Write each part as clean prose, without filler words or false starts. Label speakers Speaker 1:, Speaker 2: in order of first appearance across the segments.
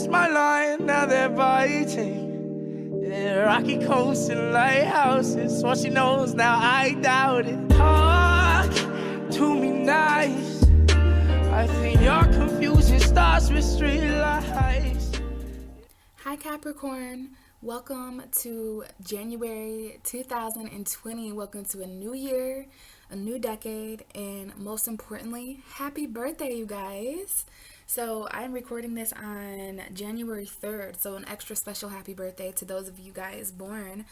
Speaker 1: crossed my line, now they're biting. Yeah, rocky coasts and lighthouses. What she knows now, I doubt it. Talk to me nice. I think your confusion starts with street lights.
Speaker 2: Hi Capricorn, welcome to January 2020. Welcome to a new year, a new decade, and most importantly, happy birthday, you guys. So I'm recording this on January 3rd, so an extra special happy birthday to those of you guys born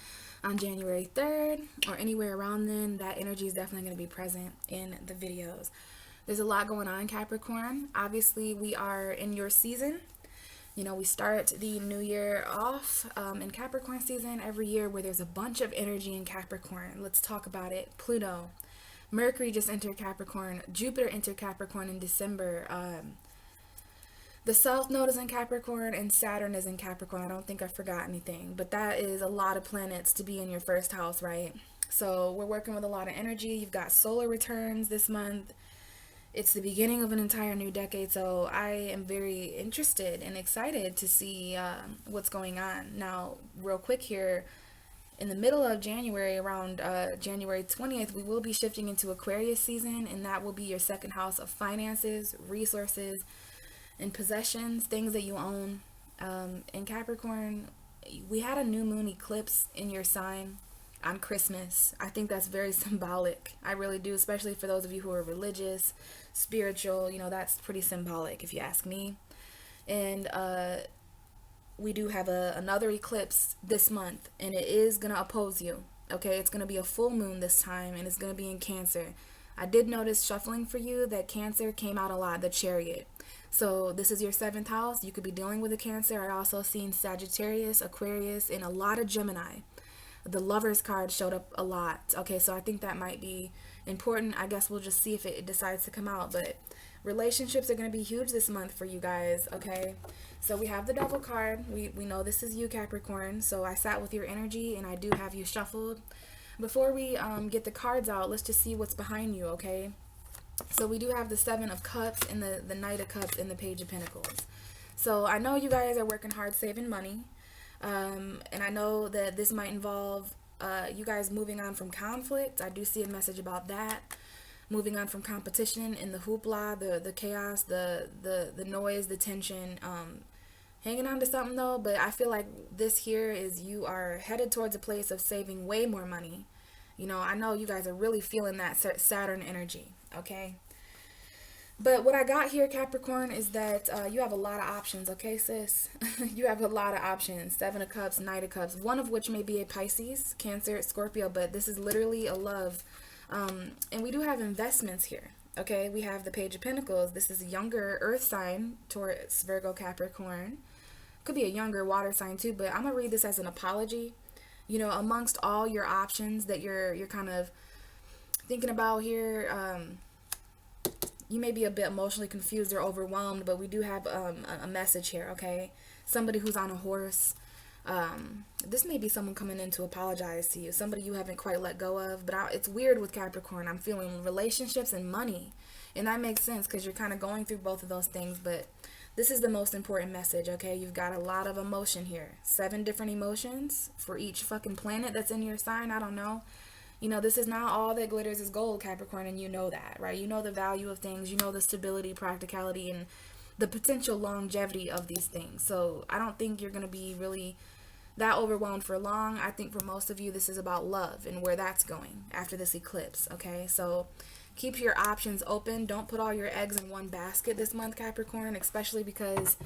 Speaker 2: on January 3rd or anywhere around then. That energy is definitely going to be present in the videos. There's a lot going on, Capricorn. Obviously, we are in your season. You know, we start the new year off in Capricorn season every year where there's a bunch of energy in Capricorn. Let's talk about it. Pluto, Mercury just entered Capricorn. Jupiter entered Capricorn in December. The South Node is in Capricorn and Saturn is in Capricorn. I don't think I forgot anything, but that is a lot of planets to be in your first house, right? So we're working with a lot of energy. You've got solar returns this month. It's the beginning of an entire new decade, so I am very interested and excited to see what's going on. Now, real quick here, in the middle of January, around January 20th, we will be shifting into Aquarius season, and that will be your second house of finances, resources, and possessions, things that you own. In Capricorn, we had a new moon eclipse in your sign on Christmas. I think that's very symbolic. I really do, especially for those of you who are religious, spiritual. You know, that's pretty symbolic if you ask me. And we do have another eclipse this month, and it is going to oppose you. Okay, it's going to be a full moon this time, and it's going to be in Cancer. I did notice shuffling for you that Cancer came out a lot, the Chariot. So this is your 7th house. You could be dealing with a Cancer. I also seen Sagittarius, Aquarius, and a lot of Gemini. The Lovers card showed up a lot. Okay, so I think that might be important. I guess we'll just see if it decides to come out. But relationships are going to be huge this month for you guys, okay? So we have the Devil card. We know this is you, Capricorn. So I sat with your energy, and I do have you shuffled. Before we get the cards out, let's just see what's behind you, okay? So we do have the 7 of Cups and the Knight of Cups and the Page of Pentacles. So I know you guys are working hard saving money. And I know that this might involve you guys moving on from conflict. I do see a message about that. Moving on from competition and the hoopla, the chaos, the noise, the tension. Hanging on to something though, but I feel like this here is you are headed towards a place of saving way more money. You know, I know you guys are really feeling that Saturn energy, okay? But what I got here, Capricorn, is that you have a lot of options, okay, sis? You have a lot of options. 7 of Cups, Knight of Cups, one of which may be a Pisces, Cancer, Scorpio, but this is literally a love. And we do have investments here, okay? We have the Page of Pentacles. This is a younger earth sign, Taurus, Virgo, Capricorn. Could be a younger water sign too, but I'm going to read this as an apology. You know, amongst all your options that you're kind of thinking about here, you may be a bit emotionally confused or overwhelmed, but we do have a message here, okay? Somebody who's on a horse. This may be someone coming in to apologize to you. Somebody you haven't quite let go of. But it's weird with Capricorn. I'm feeling relationships and money. And that makes sense because you're kind of going through both of those things. But this is the most important message, okay? You've got a lot of emotion here. 7 different emotions for each fucking planet that's in your sign. I don't know. You know, this is not all that glitters is gold, Capricorn, and you know that, right? You know the value of things. You know the stability, practicality, and the potential longevity of these things. So I don't think you're going to be really that overwhelmed for long. I think for most of you, this is about love and where that's going after this eclipse, okay? So keep your options open. Don't put all your eggs in one basket this month, Capricorn, especially because,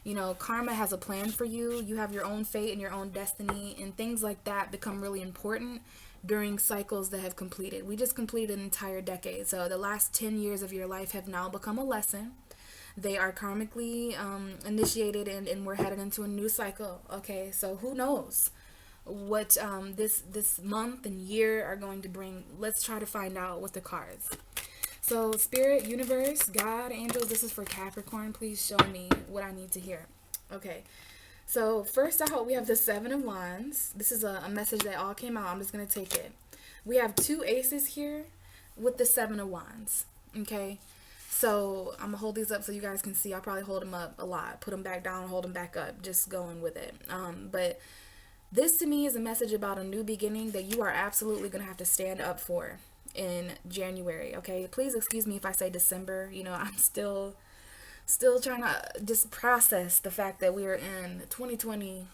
Speaker 2: you know, karma has a plan for you. You have your own fate and your own destiny, and things like that become really important during cycles that have completed. We just completed an entire decade. So the last 10 years of your life have now become a lesson. They are karmically initiated, and we're headed into a new cycle. Okay, so who knows what this month and year are going to bring. Let's try to find out with the cards. So Spirit, Universe, God, Angels, this is for Capricorn. Please show me what I need to hear. Okay, so first out we have the 7 of Wands. This is a message that all came out. I'm just going to take it. We have 2 aces here with the 7 of Wands. Okay, So I'm gonna hold these up so you guys can see. I'll probably hold them up a lot, put them back down, hold them back up, just going with it. But this to me is a message about a new beginning that you are absolutely gonna have to stand up for in January. Okay, please excuse me if I say December. You know, I'm still trying to just process the fact that we are in 2020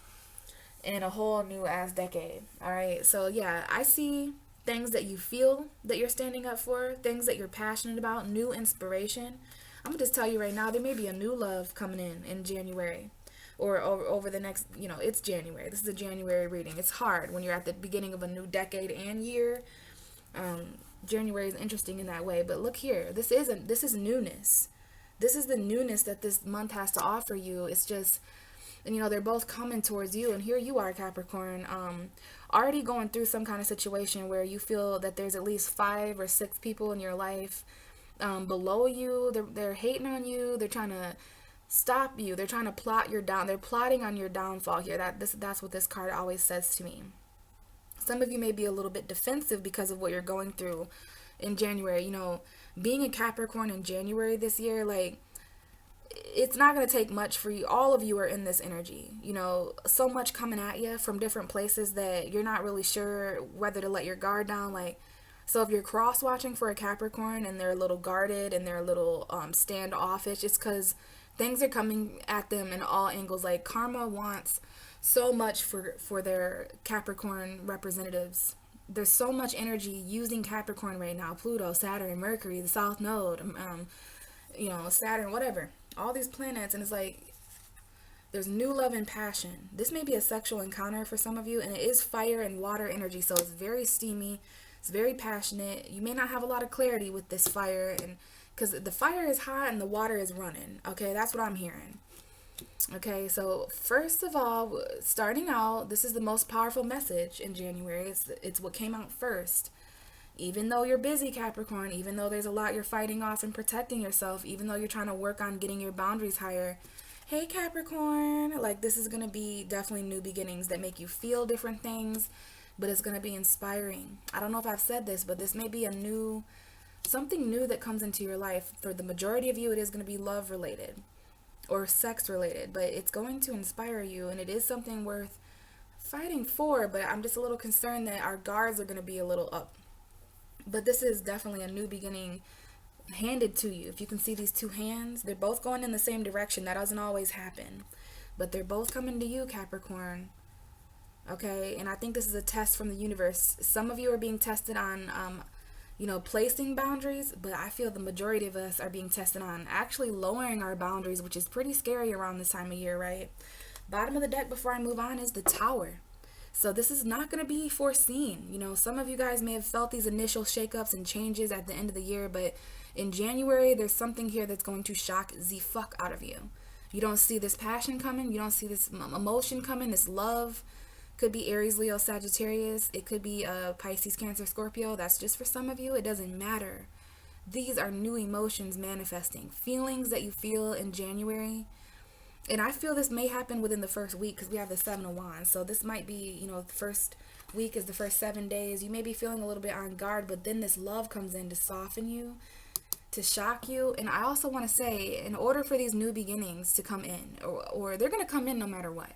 Speaker 2: in a whole new ass decade. All right, so yeah, I see things that you feel that you're standing up for, things that you're passionate about, new inspiration. I'm gonna just tell you right now, there may be a new love coming in January, or over the next, you know, it's January. This is a January reading. It's hard when you're at the beginning of a new decade and year. January is interesting in that way, but look here, this is newness. This is the newness that this month has to offer you. It's just, and you know, they're both coming towards you, and here you are, Capricorn, already going through some kind of situation where you feel that there's at least 5 or 6 people in your life below you. They're hating on you. They're trying to stop you. They're trying to plot your down. They're plotting on your downfall here. That's what this card always says to me. Some of you may be a little bit defensive because of what you're going through in January. You know, being a Capricorn in January this year, like, it's not going to take much for you. All of you are in this energy, you know, so much coming at you from different places that you're not really sure whether to let your guard down. Like, so if you're cross watching for a Capricorn and they're a little guarded and they're a little standoffish, it's because things are coming at them in all angles. Like, karma wants so much for their Capricorn representatives. There's so much energy using Capricorn right now. Pluto, Saturn, Mercury, the South Node, you know, Saturn, whatever. All these planets, and it's like there's new love and passion. This may be a sexual encounter for some of you, and it is fire and water energy, so it's very steamy, it's very passionate. You may not have a lot of clarity with this fire, and because the fire is hot and the water is running. Okay, that's what I'm hearing. Okay, so first of all, starting out, this is the most powerful message in January. It's what came out first. Even though you're busy, Capricorn, even though there's a lot you're fighting off and protecting yourself, even though you're trying to work on getting your boundaries higher, hey, Capricorn, like, this is going to be definitely new beginnings that make you feel different things, but it's going to be inspiring. I don't know if I've said this, but this may be something new that comes into your life. For the majority of you, it is going to be love related or sex related, but it's going to inspire you, and it is something worth fighting for, but I'm just a little concerned that our guards are going to be a little up. But this is definitely a new beginning handed to you. If you can see these 2 hands, they're both going in the same direction. That doesn't always happen. But they're both coming to you, Capricorn. Okay? And I think this is a test from the universe. Some of you are being tested on, you know, placing boundaries. But I feel the majority of us are being tested on actually lowering our boundaries, which is pretty scary around this time of year, right? Bottom of the deck before I move on is the Tower. So this is not going to be foreseen. You know, some of you guys may have felt these initial shakeups and changes at the end of the year, but in January, there's something here that's going to shock the fuck out of you. You don't see this passion coming. You don't see this emotion coming, this love. Could be Aries, Leo, Sagittarius. It could be Pisces, Cancer, Scorpio. That's just for some of you. It doesn't matter. These are new emotions manifesting. Feelings that you feel in January. And I feel this may happen within the first week because we have the 7 of Wands. So this might be, you know, the first week is the first 7 days. You may be feeling a little bit on guard, but then this love comes in to soften you, to shock you. And I also want to say, in order for these new beginnings to come in, or they're going to come in no matter what.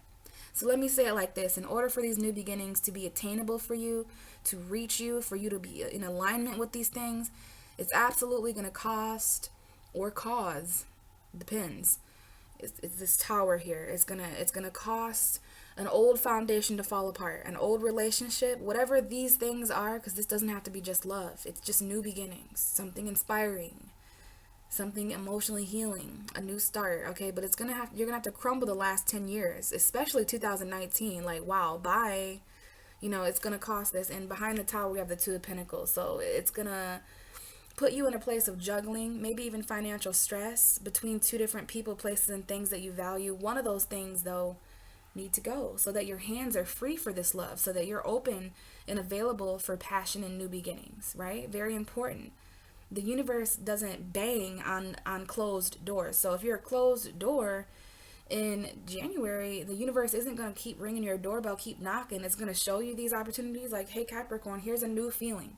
Speaker 2: So let me say it like this. In order for these new beginnings to be attainable for you, to reach you, for you to be in alignment with these things, it's absolutely going to cost or cause, depends. It's this Tower here. It's gonna cost an old foundation to fall apart, an old relationship, whatever these things are, because this doesn't have to be just love. It's just new beginnings, something inspiring, something emotionally healing, a new start. Okay, but you're gonna have to crumble the last 10 years, especially 2019. Like, wow, bye. You know, it's gonna cost this. And behind the Tower, we have the 2 of Pentacles, so it's gonna put you in a place of juggling, maybe even financial stress between 2 different people, places, and things that you value. One of those things, though, need to go so that your hands are free for this love, so that you're open and available for passion and new beginnings, right? Very important. The universe doesn't bang on closed doors. So if you're a closed door in January, the universe isn't going to keep ringing your doorbell, keep knocking. It's going to show you these opportunities like, hey, Capricorn, here's a new feeling.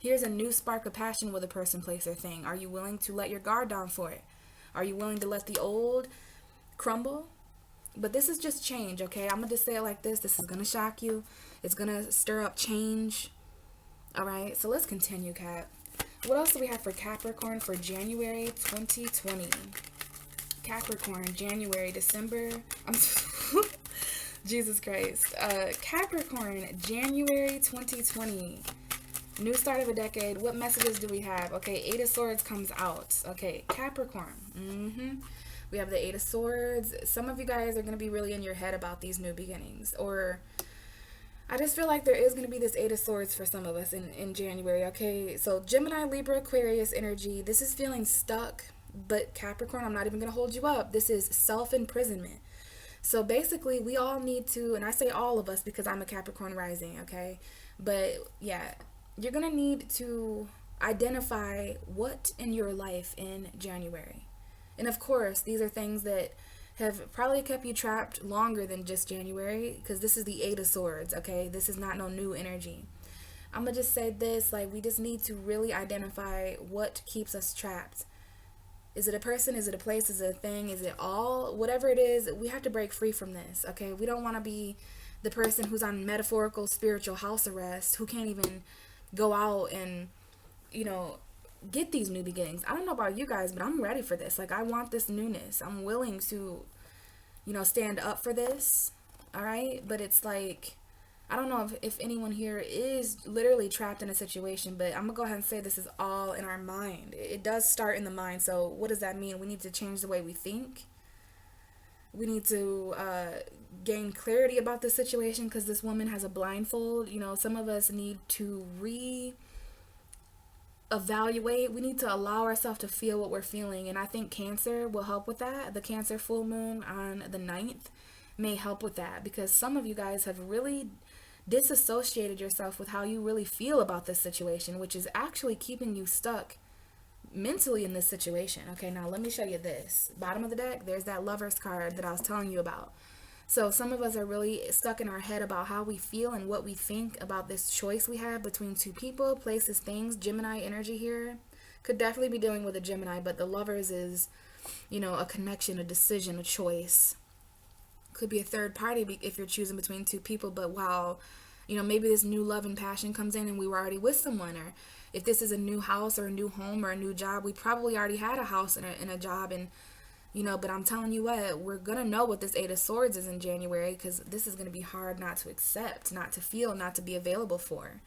Speaker 2: Here's a new spark of passion with a person, place, or thing. Are you willing to let your guard down for it? Are you willing to let the old crumble? But this is just change, okay? I'm going to just say it like this. This is going to shock you. It's going to stir up change. All right, so let's continue, Cap. What else do we have for Capricorn for January 2020? Capricorn, January, December. Jesus Christ. Capricorn, January 2020. New start of a decade. What messages do we have? Okay, Eight of Swords comes out. Okay, Capricorn. We have the Eight of Swords. Some of you guys are going to be really in your head about these new beginnings. Or I just feel like there is going to be this Eight of Swords for some of us in January. Okay, so Gemini, Libra, Aquarius energy. This is feeling stuck. But Capricorn, I'm not even going to hold you up. This is self-imprisonment. So basically, we all need to, and I say all of us because I'm a Capricorn rising, okay? But yeah, you're going to need to identify what in your life in January. And of course, these are things that have probably kept you trapped longer than just January, because this is the Eight of Swords, okay? This is not no new energy. I'm going to just say this, like, we just need to really identify what keeps us trapped. Is it a person? Is it a place? Is it a thing? Is it all? Whatever it is, we have to break free from this, okay? We don't want to be the person who's on metaphorical spiritual house arrest, who can't even go out and, you know, get these new beginnings. I don't know about you guys, but I'm ready for this. Like, I want this newness. I'm willing to, you know, stand up for this, all right? But it's like, I don't know if anyone here is literally trapped in a situation, but I'm going to go ahead and say this is all in our mind. It does start in the mind. So what does that mean? We need to change the way we think. We need to gain clarity about this situation, because this woman has a blindfold. You know, some of us need to evaluate. We need to allow ourselves to feel what we're feeling, and I think Cancer will help with that. The Cancer full moon on the 9th may help with that, because some of you guys have really disassociated yourself with how you really feel about this situation, which is actually keeping you stuck mentally in this situation. Okay, now let me show you this. Bottom of the deck, there's that Lovers card that I was telling you about. So some of us are really stuck in our head about how we feel and what we think about this choice we have between two people, places, things. Gemini energy here. Could definitely be dealing with a Gemini, but the Lovers is, you know, a connection, a decision, a choice. Could be a third party if you're choosing between two people, but while, you know, maybe this new love and passion comes in and we were already with someone, or if this is a new house or a new home or a new job, we probably already had a house and a job, and, you know, but I'm telling you what, we're going to know what this Eight of Swords is in January, because this is going to be hard not to accept, not to feel, not to be available for.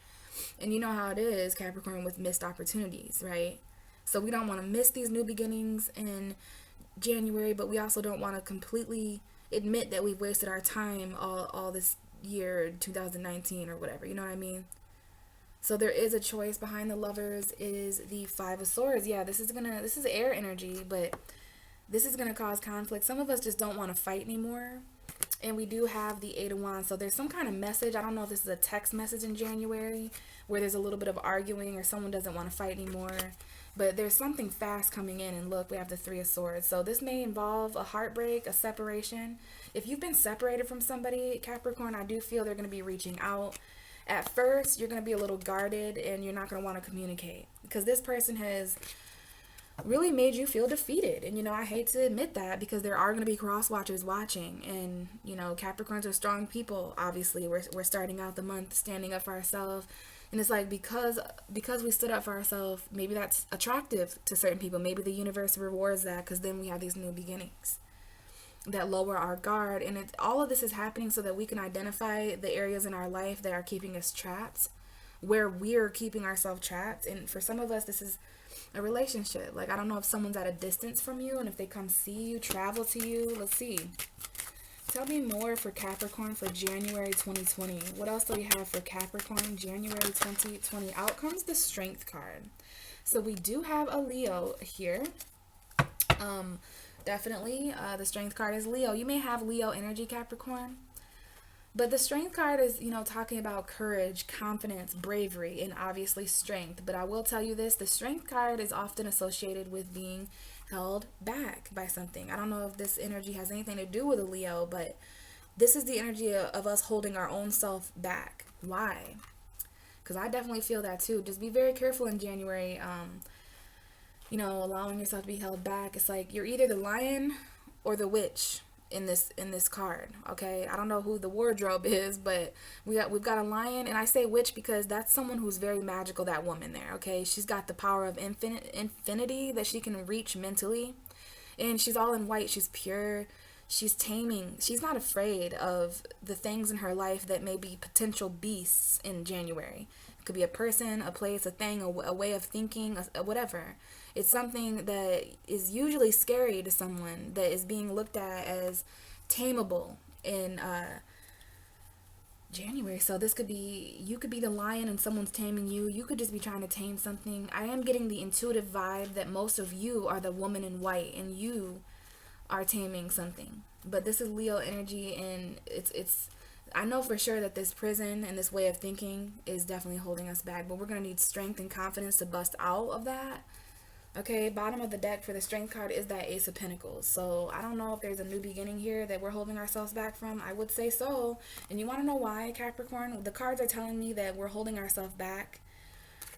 Speaker 2: And you know how it is, Capricorn, with missed opportunities, right? So we don't want to miss these new beginnings in January, but we also don't want to completely admit that we've wasted our time all this year, 2019 or whatever, you know what I mean? So there is a choice behind the Lovers. Is the Five of Swords. Yeah, this is air energy, but this is gonna cause conflict. Some of us just don't want to fight anymore. And we do have the Eight of Wands. So there's some kind of message. I don't know if this is a text message in January where there's a little bit of arguing or someone doesn't want to fight anymore. But there's something fast coming in, and look, we have the Three of Swords. So this may involve a heartbreak, a separation. If you've been separated from somebody, Capricorn, I do feel they're going to be reaching out. At first, you're going to be a little guarded, and you're not going to want to communicate, because this person has really made you feel defeated. And, you know, I hate to admit that, because there are going to be cross watchers watching. And, you know, Capricorns are strong people, obviously. We're starting out the month standing up for ourselves. And it's like, because we stood up for ourselves, maybe that's attractive to certain people. Maybe the universe rewards that, because then we have these new beginnings that lower our guard. And all of this is happening so that we can identify the areas in our life that are keeping us trapped, where we're keeping ourselves trapped. And for some of us, this is a relationship. Like, I don't know if someone's at a distance from you, and if they come see you, travel to you. Let's see. Tell me more for Capricorn for January 2020. What else do we have for Capricorn January 2020? Out comes the Strength card. So we do have a Leo here. Definitely, the Strength card is Leo. You may have Leo energy, Capricorn. But the Strength card is, you know, talking about courage, confidence, bravery, and obviously strength. But I will tell you this, the Strength card is often associated with being held back by something. I don't know if this energy has anything to do with a Leo, but this is the energy of us holding our own self back. Why? because I definitely feel that too. Just be very careful in January, allowing yourself to be held back. It's like you're either the lion or the witch in this card. Okay, I don't know who the wardrobe is, but we've got a lion, and I say witch because that's someone who's very magical, that woman there. Okay, she's got the power of infinity that she can reach mentally, and she's all in white. She's pure. She's taming. She's not afraid of the things in her life that may be potential beasts in January. It could be a person, a place, a thing, a way of thinking, whatever. It's something that is usually scary to someone that is being looked at as tameable in January. So this could be, you could be the lion and someone's taming you. You could just be trying to tame something. I am getting the intuitive vibe that most of you are the woman in white and you are taming something. But this is Leo energy, and it's I know for sure that this prison and this way of thinking is definitely holding us back, but we're going to need strength and confidence to bust out of that. Okay, bottom of the deck for the strength card is that Ace of Pentacles. So I don't know if there's a new beginning here that we're holding ourselves back from. I would say so. And you want to know why, Capricorn? The cards are telling me that we're holding ourselves back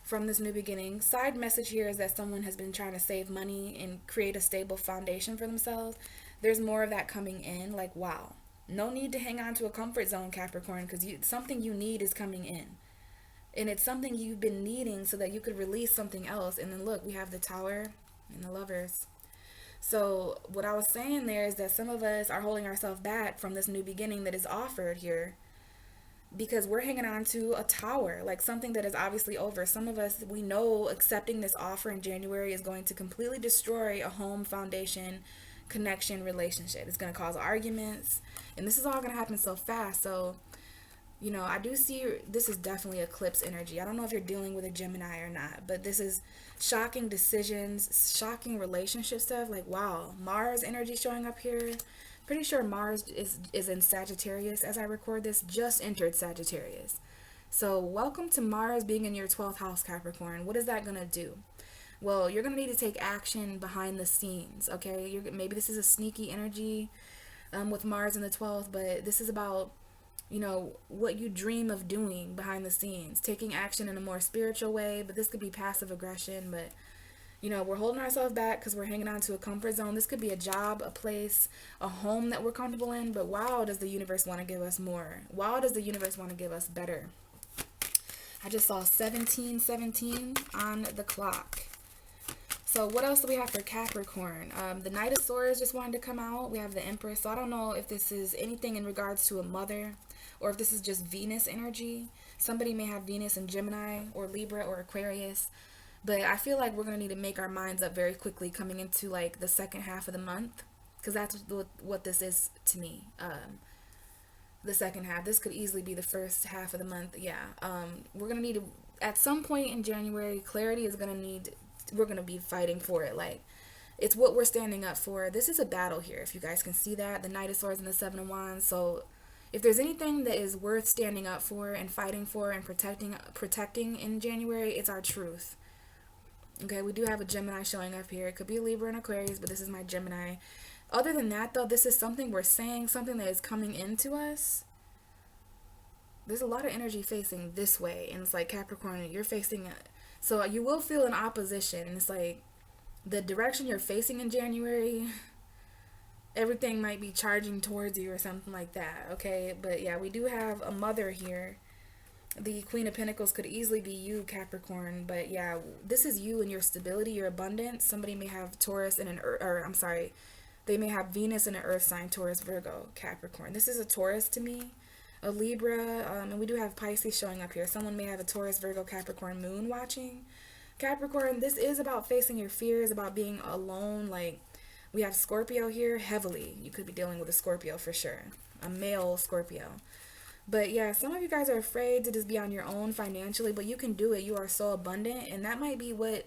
Speaker 2: from this new beginning. Side message here is that someone has been trying to save money and create a stable foundation for themselves. There's more of that coming in. Like, wow. No need to hang on to a comfort zone, Capricorn, because something you need is coming in. And it's something you've been needing so that you could release something else. And then look, we have the Tower and the Lovers. So what I was saying there is that some of us are holding ourselves back from this new beginning that is offered here because we're hanging on to a tower, like something that is obviously over. Some of us, we know accepting this offer in January is going to completely destroy a home, foundation, connection, relationship. It's going to cause arguments. And this is all going to happen so fast. So I do see this is definitely eclipse energy. I don't know if you're dealing with a Gemini or not, but this is shocking decisions, shocking relationship stuff. Like, wow, Mars energy showing up here. Pretty sure Mars is in Sagittarius as I record this, just entered Sagittarius. So welcome to Mars being in your 12th house, Capricorn. What is that going to do? Well, you're going to need to take action behind the scenes, okay? Maybe this is a sneaky energy with Mars in the 12th, but this is about what you dream of doing behind the scenes, taking action in a more spiritual way, but this could be passive aggression. But we're holding ourselves back because we're hanging on to a comfort zone. This could be a job, a place, a home that we're comfortable in, but wow, does the universe want to give us more? Wow, does the universe want to give us better? I just saw 1717 on the clock. So what else do we have for Capricorn? The Knight of Swords just wanted to come out. We have the Empress. So I don't know if this is anything in regards to a mother or if this is just Venus energy. Somebody may have Venus in Gemini or Libra or Aquarius. But I feel like we're going to need to make our minds up very quickly coming into like the second half of the month. Because that's what this is to me. The second half. This could easily be the first half of the month. Yeah. We're going to need to, at some point in January, clarity is going to need, we're going to be fighting for it. Like, it's what we're standing up for. This is a battle here. If you guys can see that. The Knight of Swords and the Seven of Wands. So if there's anything that is worth standing up for and fighting for and protecting in January, it's our truth. Okay, we do have a Gemini showing up here. It could be a Libra and Aquarius, but this is my Gemini. Other than that, though, this is something we're saying, something that is coming into us. There's a lot of energy facing this way, and it's like Capricorn, you're facing it. So you will feel an opposition, and it's like the direction you're facing in January, everything might be charging towards you or something like that, okay? But yeah, we do have a mother here. The Queen of Pentacles could easily be you, Capricorn, but yeah, this is you and your stability, your abundance. Somebody may have Taurus and they may have Venus in an earth sign, Taurus, Virgo, Capricorn. This is a Taurus to me, a Libra, and we do have Pisces showing up here. Someone may have a Taurus, Virgo, Capricorn moon watching. Capricorn, this is about facing your fears, about being alone. Like, we have Scorpio here heavily. You could be dealing with a Scorpio for sure, a male Scorpio. But yeah, some of you guys are afraid to just be on your own financially, but you can do it. You are so abundant, and that might be what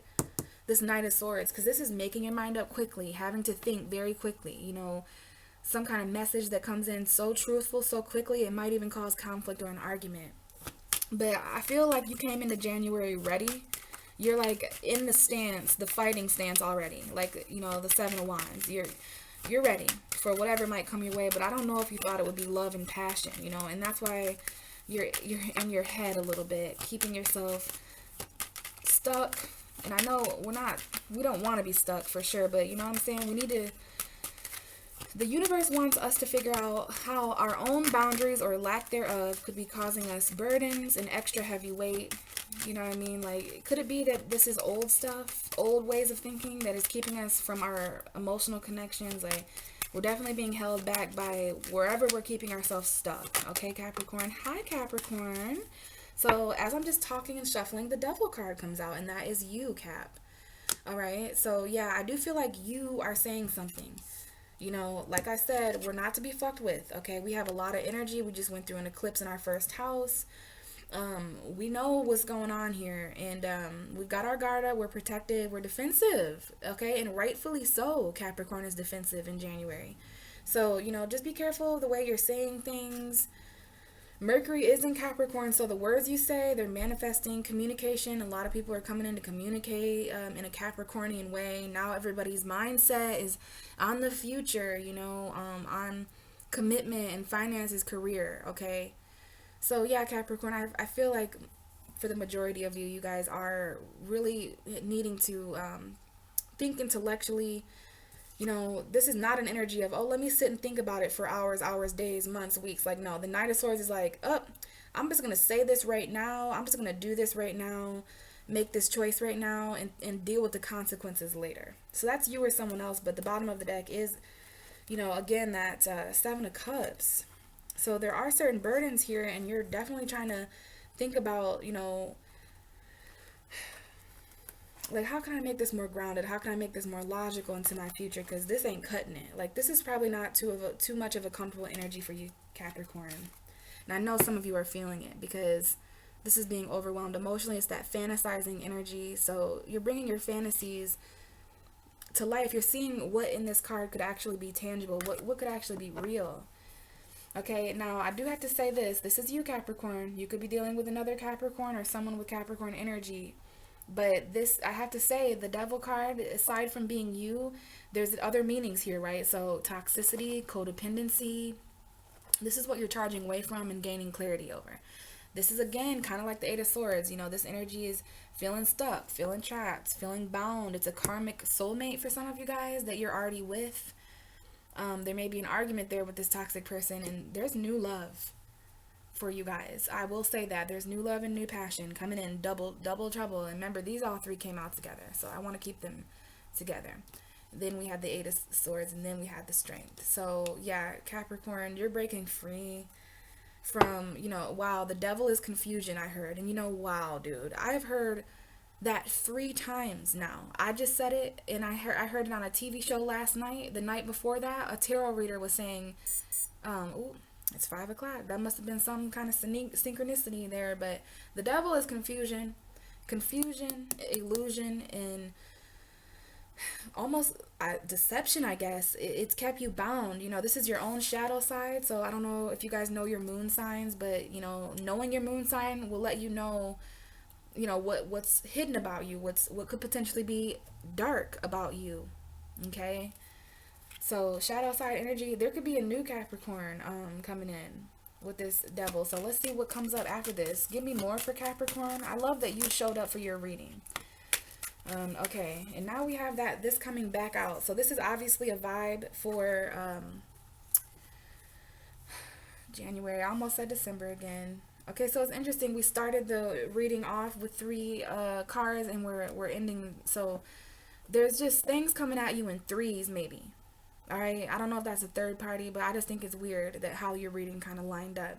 Speaker 2: this Knight of Swords, because this is making your mind up quickly, having to think very quickly, some kind of message that comes in so truthful so quickly, it might even cause conflict or an argument. But I feel like you came into January ready. You're like in the stance, the fighting stance already, like, the Seven of Wands. You're ready for whatever might come your way, but I don't know if you thought it would be love and passion, and that's why you're in your head a little bit, keeping yourself stuck. And I know we don't want to be stuck for sure, but you know what I'm saying? The universe wants us to figure out how our own boundaries or lack thereof could be causing us burdens and extra heavy weight. You know what I mean? Like, could it be that this is old stuff, old ways of thinking that is keeping us from our emotional connections? Like, we're definitely being held back by wherever we're keeping ourselves stuck. Okay, Capricorn? Hi, Capricorn. So, as I'm just talking and shuffling, the Devil card comes out, and that is you, Cap. All right? So, yeah, I do feel like you are saying something. You know, like I said, we're not to be fucked with, okay? We have a lot of energy. We just went through an eclipse in our first house. We know what's going on here, and we've got our guard up. We're protected. We're defensive, okay? And rightfully so. Capricorn is defensive in January. So, you know, just be careful the way you're saying things. Mercury is in Capricorn, so the words you say, they're manifesting communication. A lot of people are coming in to communicate in a Capricornian way. Now everybody's mindset is on the future, you know, on commitment and finances, career, okay? So yeah, Capricorn, I feel like for the majority of you, you guys are really needing to think intellectually. You know, this is not an energy of, oh, let me sit and think about it for hours, days, months, weeks. Like, no, the Knight of Swords is like, oh, I'm just going to say this right now. I'm just going to do this right now, make this choice right now, and deal with the consequences later. So that's you or someone else. But the bottom of the deck is, you know, again, that Seven of Cups. So there are certain burdens here, and you're definitely trying to think about, you know, like, how can I make this more grounded? How can I make this more logical into my future? Because this ain't cutting it. Like, this is probably not too much of a comfortable energy for you, Capricorn. And I know some of you are feeling it because this is being overwhelmed emotionally. It's that fantasizing energy. So you're bringing your fantasies to life. You're seeing what in this card could actually be tangible. What could actually be real. Okay, now I do have to say this. This is you, Capricorn. You could be dealing with another Capricorn or someone with Capricorn energy. But this, I have to say, the Devil card, aside from being you, there's other meanings here, right? So toxicity, codependency, this is what you're charging away from and gaining clarity over. This is, again, kind of like the Eight of Swords. You know, this energy is feeling stuck, feeling trapped, feeling bound. It's a karmic soulmate for some of you guys that you're already with. There may be an argument there with this toxic person, and there's new love for you guys. I will say that there's new love and new passion coming in, double trouble. And remember, these all three came out together, so I want to keep them together. Then we had the Eight of Swords, and then we had the Strength. So yeah, Capricorn, you're breaking free from, you know, wow, the Devil is confusion, I heard. And you know, wow, dude, I've heard that 3 times now. I just said it, and I heard it on a TV show last night. The night before that, a tarot reader was saying, ooh, it's 5 o'clock. That must have been some kind of synchronicity there. But the Devil is confusion, illusion, and almost deception, I guess. It's kept you bound. You know, this is your own shadow side. So I don't know if you guys know your moon signs, but, you know, knowing your moon sign will let you know, you know, what's hidden about you, what could potentially be dark about you. Okay? So shadow side energy, there could be a new Capricorn coming in with this Devil. So let's see what comes up after this. Give me more for Capricorn. I love that you showed up for your reading. Okay, and now we have this coming back out. So this is obviously a vibe for January. I almost said December again. Okay, so it's interesting. We started the reading off with 3 cards, and we're ending. So there's just things coming at you in 3s, maybe. All right, I don't know if that's a third party, but I just think it's weird that how your reading kind of lined up.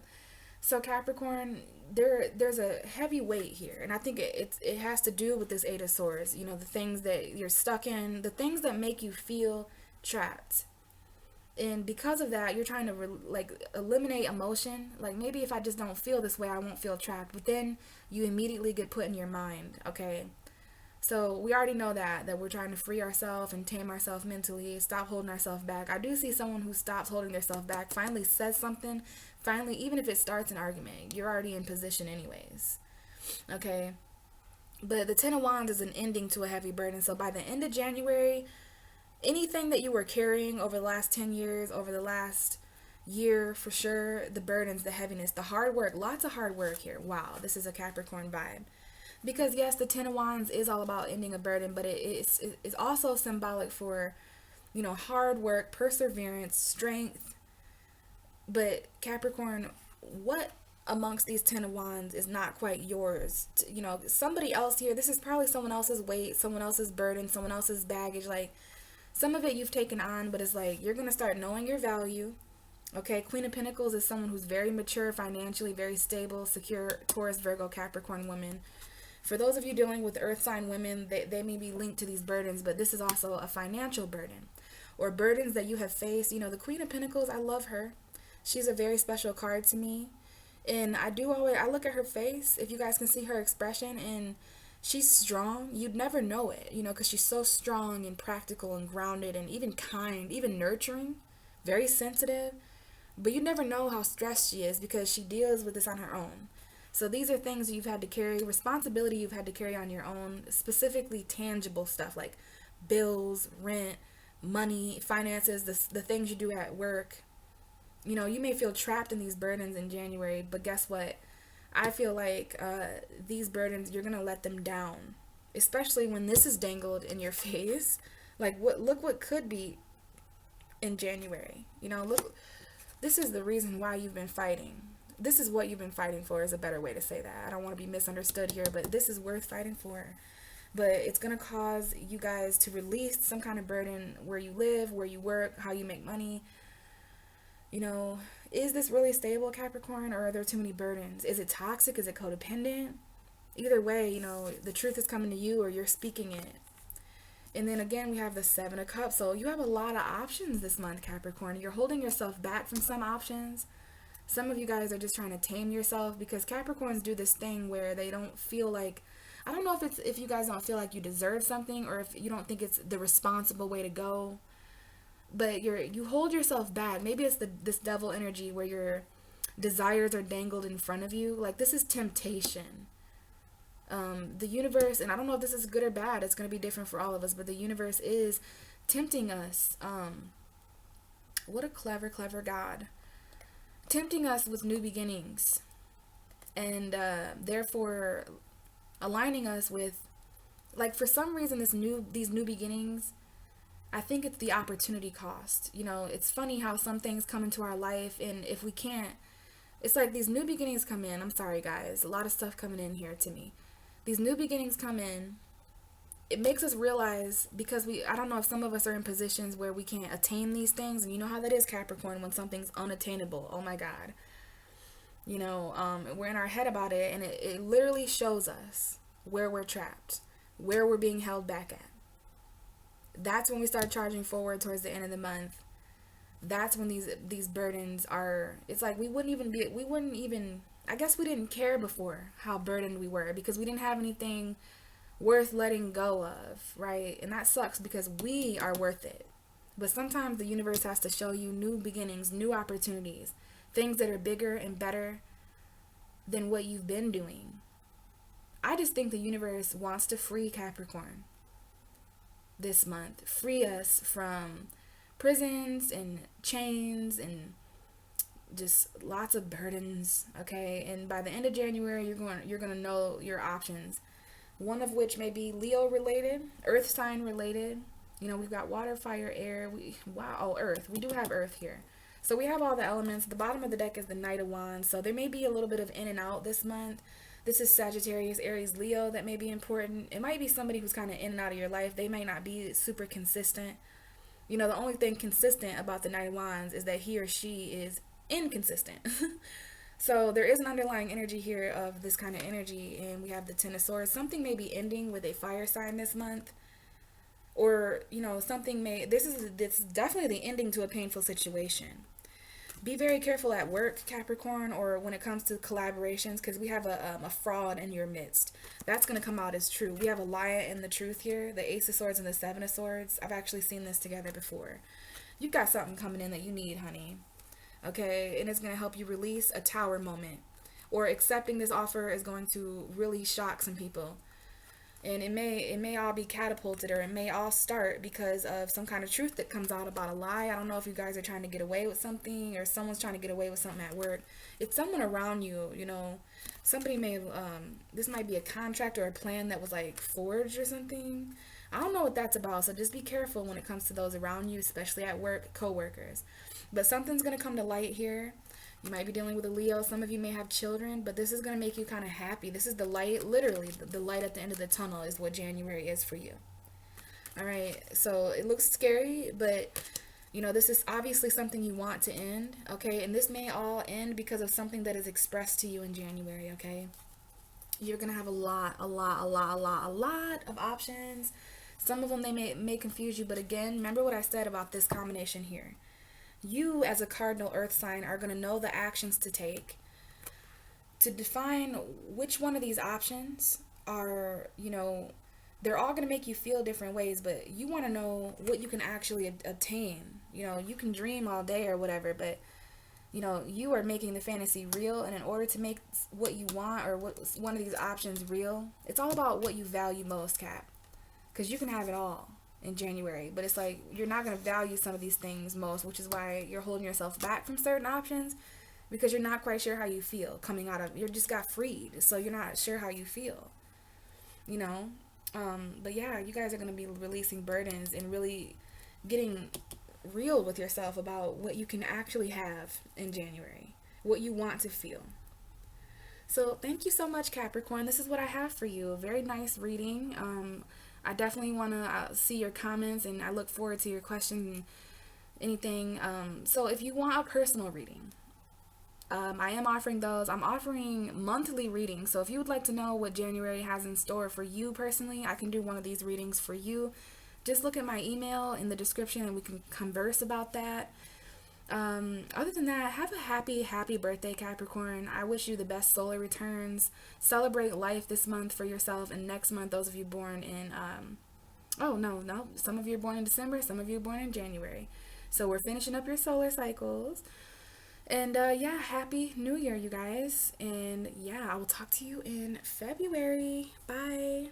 Speaker 2: So Capricorn, there's a heavy weight here, and I think it has to do with this Eight of Swords. You know, the things that you're stuck in, the things that make you feel trapped. And because of that, you're trying to eliminate emotion. Like, maybe if I just don't feel this way, I won't feel trapped. But then you immediately get put in your mind, okay? So we already know that we're trying to free ourselves and tame ourselves mentally, stop holding ourselves back. I do see someone who stops holding themselves back, finally says something, finally, even if it starts an argument, you're already in position anyways, okay? But the Ten of Wands is an ending to a heavy burden. So by the end of January, anything that you were carrying over the last 10 years, over the last, year for sure. The burdens, the heaviness, the hard work, lots of hard work here. Wow, this is a Capricorn vibe. Because yes, the Ten of Wands is all about ending a burden, but it's also symbolic for, hard work, perseverance, strength. But Capricorn, what amongst these Ten of Wands is not quite yours? Somebody else here, this is probably someone else's weight, someone else's burden, someone else's baggage. Like, some of it you've taken on, but it's like, you're going to start knowing your value. Okay, Queen of Pentacles is someone who's very mature financially, very stable, secure, Taurus, Virgo, Capricorn woman. For those of you dealing with earth sign women, they may be linked to these burdens, but this is also a financial burden or burdens that you have faced. The Queen of Pentacles, I love her. She's a very special card to me. And I look at her face, if you guys can see her expression, and she's strong. You'd never know it, because she's so strong and practical and grounded and even kind, even nurturing, very sensitive. But you never know how stressed she is because she deals with this on her own. So these are things you've had to carry, responsibility you've had to carry on your own, specifically tangible stuff like bills, rent, money, finances, the things you do at work. You may feel trapped in these burdens in January, but guess what? I feel like these burdens, you're going to let them down, especially when this is dangled in your face. Like, look what could be in January. Look, this is the reason why you've been fighting. This is what you've been fighting for, is a better way to say that. I don't want to be misunderstood here, but this is worth fighting for. But it's going to cause you guys to release some kind of burden where you live, where you work, how you make money. Is this really stable, Capricorn, or are there too many burdens? Is it toxic? Is it codependent? Either way, the truth is coming to you or you're speaking it. And then again, we have the Seven of Cups. So you have a lot of options this month, Capricorn. You're holding yourself back from some options. Some of you guys are just trying to tame yourself because Capricorns do this thing where they don't feel like, I don't know if you guys don't feel like you deserve something or if you don't think it's the responsible way to go. But you hold yourself back. Maybe it's this devil energy where your desires are dangled in front of you. Like, this is temptation. The universe, and I don't know if this is good or bad, it's going to be different for all of us, but the universe is tempting us. What a clever God. Tempting us with new beginnings. And therefore aligning us with, like, for some reason, these new beginnings, I think it's the opportunity cost. It's funny how some things come into our life, and if we can't, it's like these new beginnings come in. I'm sorry, guys. A lot of stuff coming in here to me. These new beginnings come in. It makes us realize, because I don't know if some of us are in positions where we can't attain these things. And you know how that is, Capricorn, when something's unattainable. Oh my God. We're in our head about it, and it literally shows us where we're trapped, where we're being held back at. That's when we start charging forward towards the end of the month. That's when these burdens are, it's like we wouldn't even, I guess we didn't care before how burdened we were because we didn't have anything worth letting go of, right? And that sucks because we are worth it. But sometimes the universe has to show you new beginnings, new opportunities, things that are bigger and better than what you've been doing. I just think the universe wants to free Capricorn this month. Free us from prisons and chains and just lots of burdens, okay? And by the end of January, you're going to know your options. One of which may be Leo related, earth sign related. We've got water, fire, air. Earth. We do have earth here. So we have all the elements. The bottom of the deck is the Knight of Wands. So there may be a little bit of in and out this month. This is Sagittarius, Aries, Leo that may be important. It might be somebody who's kind of in and out of your life. They may not be super consistent. The only thing consistent about the Knight of Wands is that he or she is inconsistent. So there is an underlying energy here of this kind of energy, and we have the Ten of Swords. Something may be ending with a fire sign this month, or this is definitely the ending to a painful situation. Be very careful at work, Capricorn, or when it comes to collaborations, because we have a fraud in your midst. That's going to come out as true. We have a liar and the truth here, the Ace of Swords and the Seven of Swords. I've actually seen this together before. You've got something coming in that you need, honey. Okay, and it's going to help you release a tower moment. Or accepting this offer is going to really shock some people. And it may all be catapulted, or it may all start because of some kind of truth that comes out about a lie. I don't know if you guys are trying to get away with something, or someone's trying to get away with something at work. It's someone around you, you know. Somebody may this might be a contract or a plan that was like forged or something. I don't know what that's about, so just be careful when it comes to those around you, especially at work, co-workers. But something's going to come to light here. You might be dealing with a Leo. Some of you may have children, but this is going to make you kind of happy. This is the light, literally, the light at the end of the tunnel is what January is for you. All right, so it looks scary, but, you know, this is obviously something you want to end, okay? And this may all end because of something that is expressed to you in January, okay? You're going to have a lot of options. Some of them, they may confuse you, but again, remember what I said about this combination here. You, as a cardinal earth sign, are going to know the actions to take to define which one of these options are, you know, they're all going to make you feel different ways, but you want to know what you can actually obtain. You know, you can dream all day or whatever, but, you know, you are making the fantasy real, and in order to make what you want or what one of these options real, it's all about what you value most, Cap, because you can have it all in January, but it's like you're not going to value some of these things most, which is why you're holding yourself back from certain options, because you're not quite sure how you feel coming out of, you just got freed, so you're not sure how you feel, you know. But yeah, you guys are going to be releasing burdens and really getting real with yourself about what you can actually have in January, what you want to feel. So thank you so much, Capricorn. This is what I have for you. A very nice reading. I definitely want to see your comments, and I look forward to your questions and anything. So if you want a personal reading, I am offering those. I'm offering monthly readings. So if you would like to know what January has in store for you personally, I can do one of these readings for you. Just look at my email in the description and we can converse about that. Other than that, have a happy birthday, Capricorn. I wish you the best solar returns. Celebrate life this month for yourself, and next month, those of you born in some of you are born in December, some of you are born in January. So we're finishing up your solar cycles. And yeah, happy new year, you guys. And yeah, I will talk to you in February. Bye.